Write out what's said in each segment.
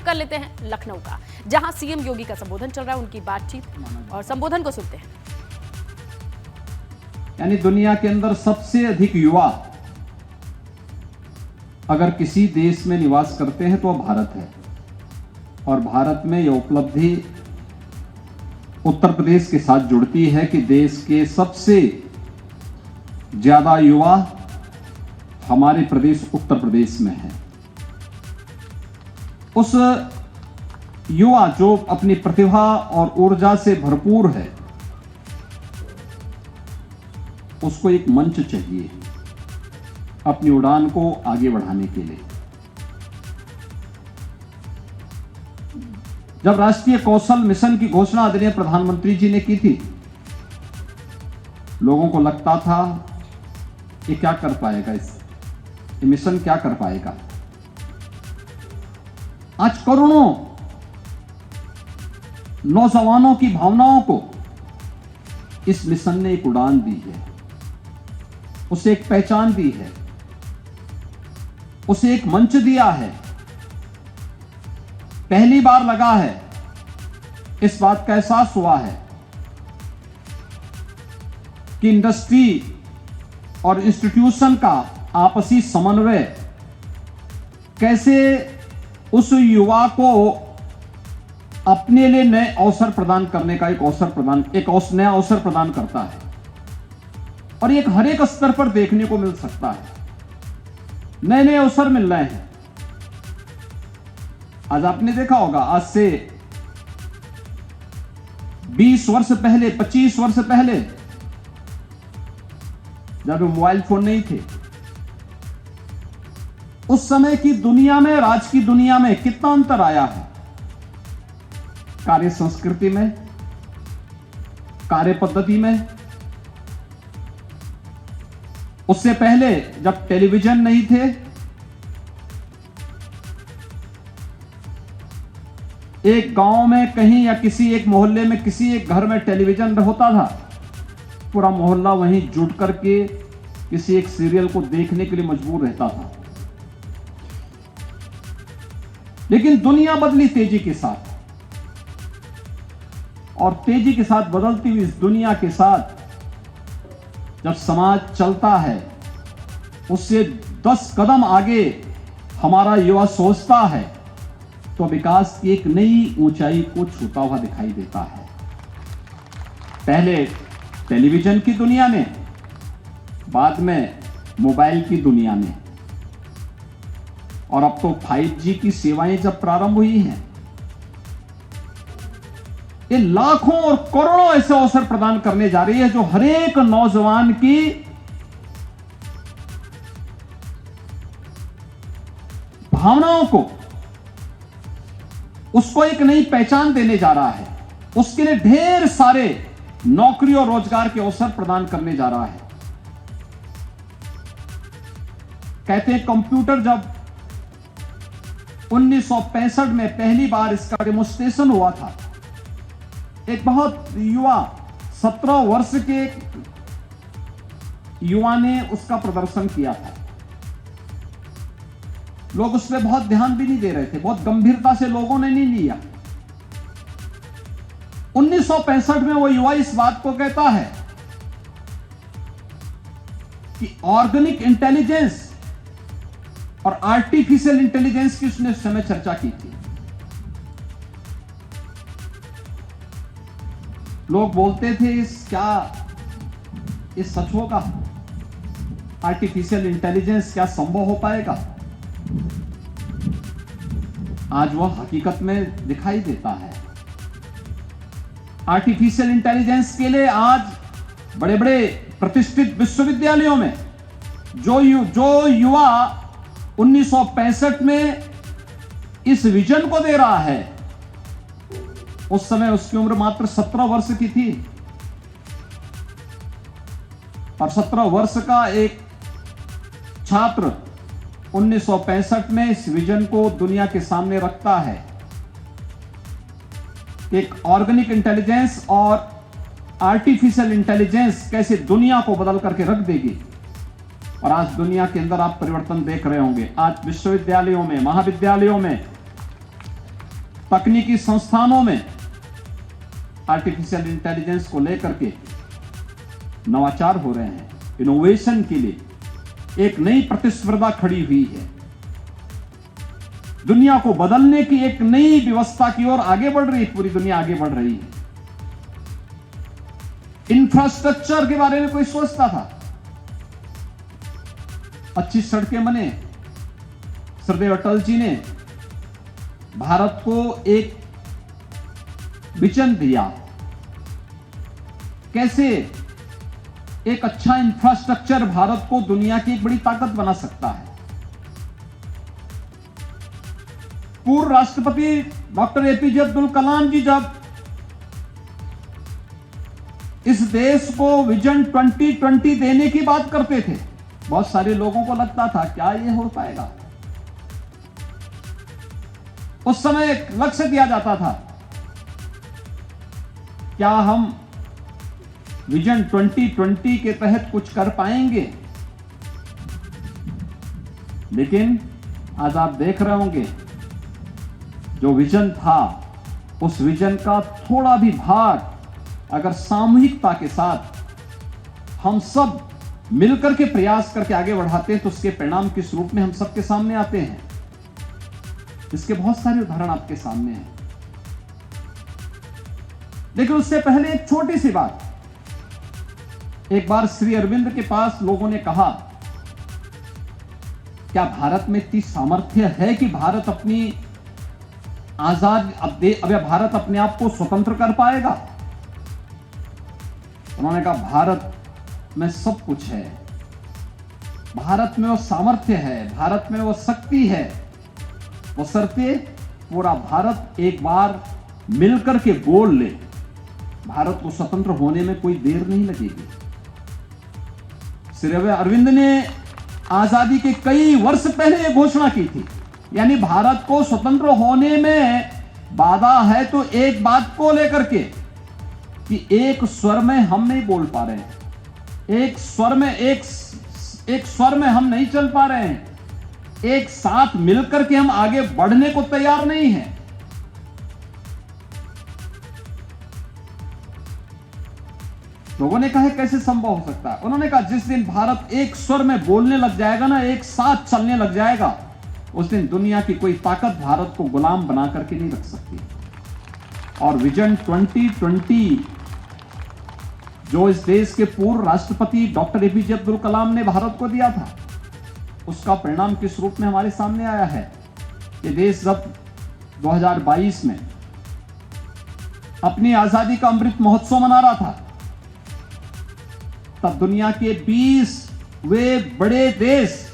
रुख कर लेते हैं लखनऊ का, जहां सीएम योगी का संबोधन चल रहा है। उनकी बातचीत और संबोधन को सुनते हैं। यानी दुनिया के अंदर सबसे अधिक युवा अगर किसी देश में निवास करते हैं तो वह भारत है, और भारत में यह उपलब्धि उत्तर प्रदेश के साथ जुड़ती है कि देश के सबसे ज्यादा युवा हमारे प्रदेश उत्तर प्रदेश में है। उस युवा जो अपनी प्रतिभा और ऊर्जा से भरपूर है, उसको एक मंच चाहिए अपनी उड़ान को आगे बढ़ाने के लिए। जब राष्ट्रीय कौशल मिशन की घोषणा आदरणीय प्रधानमंत्री जी ने की थी, लोगों को लगता था ये क्या कर पाएगा, ये मिशन क्या कर पाएगा। आज करोड़ों नौजवानों की भावनाओं को इस मिशन ने एक उड़ान दी है, उसे एक पहचान दी है, उसे एक मंच दिया है। पहली बार लगा है, इस बात का एहसास हुआ है कि इंडस्ट्री और इंस्टीट्यूशन का आपसी समन्वय कैसे उस युवा को अपने लिए नए अवसर प्रदान करने का एक नया अवसर प्रदान करता है, और ये हर एक स्तर पर देखने को मिल सकता है। नए नए अवसर मिल रहे हैं। आज आपने देखा होगा, आज से 20 वर्ष पहले, 25 वर्ष पहले, जब मोबाइल फोन नहीं थे, उस समय की दुनिया में और आज की दुनिया में कितना अंतर आया है। कार्य संस्कृति में, कार्य पद्धति में। उससे पहले जब टेलीविजन नहीं थे, एक गांव में कहीं या किसी एक मोहल्ले में किसी एक घर में टेलीविजन होता था, पूरा मोहल्ला वहीं जुट करके किसी एक सीरियल को देखने के लिए मजबूर रहता था। लेकिन दुनिया बदली तेजी के साथ, और तेजी के साथ बदलती हुई इस दुनिया के साथ जब समाज चलता है, उससे 10 कदम आगे हमारा युवा सोचता है, तो विकास की एक नई ऊंचाई को छूता हुआ दिखाई देता है। पहले टेलीविजन की दुनिया में, बाद में मोबाइल की दुनिया में, और अब तो 5G की सेवाएं जब प्रारंभ हुई हैं, ये लाखों और करोड़ों ऐसे अवसर प्रदान करने जा रही है जो हर एक नौजवान की भावनाओं को, उसको एक नई पहचान देने जा रहा है। उसके लिए ढेर सारे नौकरी और रोजगार के अवसर प्रदान करने जा रहा है। कहते हैं कंप्यूटर जब 1965 में पहली बार इसका डेमोन्स्ट्रेशन हुआ था, एक बहुत युवा 17 वर्ष के युवा ने उसका प्रदर्शन किया था। लोग उस पर बहुत ध्यान भी नहीं दे रहे थे, बहुत गंभीरता से लोगों ने नहीं लिया। 1965 में वो युवा इस बात को कहता है कि ऑर्गेनिक इंटेलिजेंस और आर्टिफिशियल इंटेलिजेंस की उसने उस समय चर्चा की थी। लोग बोलते थे क्या इस सच होगा? आर्टिफिशियल इंटेलिजेंस क्या संभव हो पाएगा? आज वह हकीकत में दिखाई देता है। आर्टिफिशियल इंटेलिजेंस के लिए आज बड़े बड़े प्रतिष्ठित विश्वविद्यालयों में जो युवा 1965 में इस विजन को दे रहा है, उस समय उसकी उम्र मात्र 17 वर्ष की थी, और 17 वर्ष का एक छात्र 1965 में इस विजन को दुनिया के सामने रखता है। एक ऑर्गेनिक इंटेलिजेंस और आर्टिफिशियल इंटेलिजेंस कैसे दुनिया को बदल करके रख देगी। और आज दुनिया के अंदर आप परिवर्तन देख रहे होंगे। आज विश्वविद्यालयों में, महाविद्यालयों में तकनीकी संस्थानों में आर्टिफिशियल इंटेलिजेंस को लेकर के नवाचार हो रहे हैं। इनोवेशन के लिए एक नई प्रतिस्पर्धा खड़ी हुई है। दुनिया को बदलने की एक नई व्यवस्था की ओर आगे बढ़ रही है, पूरी दुनिया आगे बढ़ रही है। इंफ्रास्ट्रक्चर के बारे में कोई सोचता था? अच्छी सड़कें बने। सरदेव अटल जी ने भारत को एक विजन दिया, कैसे एक अच्छा इंफ्रास्ट्रक्चर भारत को दुनिया की एक बड़ी ताकत बना सकता है। पूर्व राष्ट्रपति डॉक्टर एपीजे अब्दुल कलाम जी जब इस देश को विजन 2020 देने की बात करते थे, बहुत सारे लोगों को लगता था क्या यह हो पाएगा। उस समय एक लक्ष्य दिया जाता था, क्या हम विजन 2020 के तहत कुछ कर पाएंगे। लेकिन आज आप देख रहे होंगे जो विजन था, उस विजन का थोड़ा भी भाग अगर सामूहिकता के साथ हम सब मिलकर के प्रयास करके आगे बढ़ाते हैं तो उसके परिणाम किस रूप में हम सबके सामने आते हैं। इसके बहुत सारे उदाहरण आपके सामने हैं। लेकिन उससे पहले एक छोटी सी बात। एक बार श्री अरविंद के पास लोगों ने कहा, क्या भारत में इतनी सामर्थ्य है कि भारत अपनी आजाद अब भारत अपने आप को स्वतंत्र कर पाएगा? उन्होंने कहा, भारत में सब कुछ है, भारत में वो सामर्थ्य है, भारत में वो शक्ति है, वो शर्ते पूरा भारत एक बार मिलकर के बोल ले, भारत को स्वतंत्र होने में कोई देर नहीं लगेगी। श्री अरविंद ने आजादी के कई वर्ष पहले यह घोषणा की थी, यानी भारत को स्वतंत्र होने में बाधा है तो एक बात को लेकर के कि एक स्वर में हम नहीं बोल पा रहे हैं, एक स्वर में हम नहीं चल पा रहे हैं, एक साथ मिलकर के हम आगे बढ़ने को तैयार नहीं हैं। लोगों ने कहा कैसे संभव हो सकता है? उन्होंने कहा जिस दिन भारत एक स्वर में बोलने लग जाएगा ना, एक साथ चलने लग जाएगा, उस दिन दुनिया की कोई ताकत भारत को गुलाम बना करके नहीं रख सकती। और विजन 2020 जो इस देश के पूर्व राष्ट्रपति डॉक्टर एपीजे अब्दुल कलाम ने भारत को दिया था, उसका परिणाम किस रूप में हमारे सामने आया है। ये देश जब 2022 में अपनी आजादी का अमृत महोत्सव मना रहा था, तब दुनिया के 20 वे बड़े देश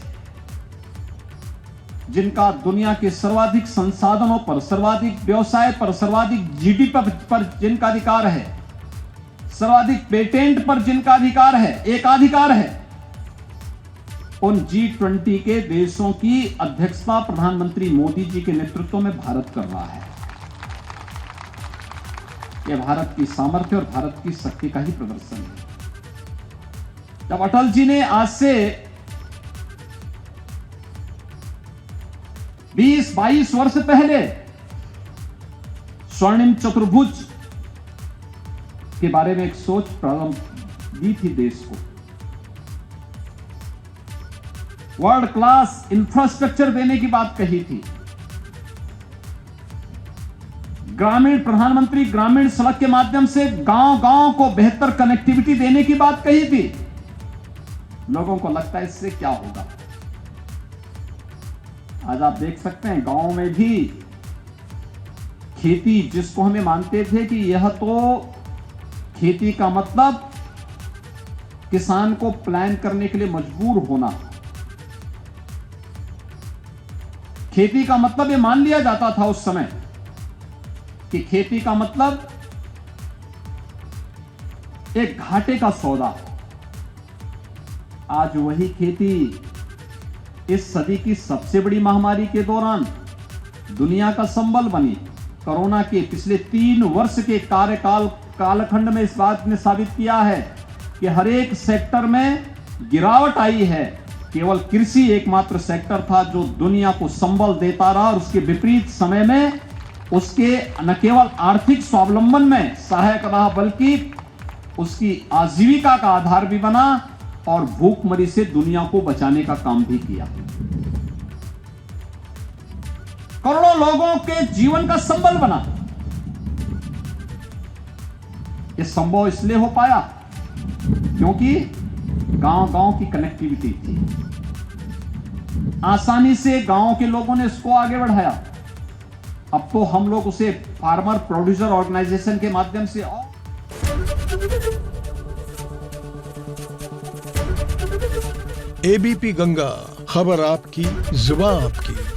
जिनका दुनिया के सर्वाधिक संसाधनों पर, सर्वाधिक व्यवसाय पर, सर्वाधिक जीडीपी पर जिनका अधिकार है, सर्वाधिक पेटेंट पर जिनका अधिकार है, एकाधिकार है, उन G20 के देशों की अध्यक्षता प्रधानमंत्री मोदी जी के नेतृत्व में भारत कर रहा है। यह भारत की सामर्थ्य और भारत की शक्ति का ही प्रदर्शन है। जब अटल जी ने आज से 20-22 वर्ष पहले स्वर्णिम चतुर्भुज के बारे में एक सोच प्रारंभ दी थी देश को, वर्ल्ड क्लास इंफ्रास्ट्रक्चर देने की बात कही थी, प्रधानमंत्री ग्रामीण सड़क के माध्यम से गांव-गांव को बेहतर कनेक्टिविटी देने की बात कही थी। लोगों को लगता है इससे क्या होगा। आज आप देख सकते हैं गांव में भी खेती, जिसको हमें मानते थे कि यह तो खेती का मतलब किसान को प्लान करने के लिए मजबूर होना, खेती का मतलब यह मान लिया जाता था उस समय कि खेती का मतलब एक घाटे का सौदा। आज वही खेती इस सदी की सबसे बड़ी महामारी के दौरान दुनिया का संबल बनी। कोरोना के पिछले 3 वर्ष के कालखंड में इस बात ने साबित किया है कि हर एक सेक्टर में गिरावट आई है। केवल कृषि एकमात्र सेक्टर था जो दुनिया को संबल देता रहा और उसके विपरीत समय में उसके न केवल आर्थिक स्वावलंबन में सहायक रहा बल्कि उसकी आजीविका का आधार भी बना और भूखमरी से दुनिया को बचाने का काम भी किया। करोड़ों लोगों के जीवन का संबल बना। यह संभव इसलिए हो पाया क्योंकि गांव-गांव की कनेक्टिविटी थी। आसानी से गांव के लोगों ने इसको आगे बढ़ाया। अब तो हम लोग उसे फार्मर प्रोड्यूसर ऑर्गेनाइजेशन के माध्यम से एबीपी गंगा, खबर आपकी, जुबान आपकी।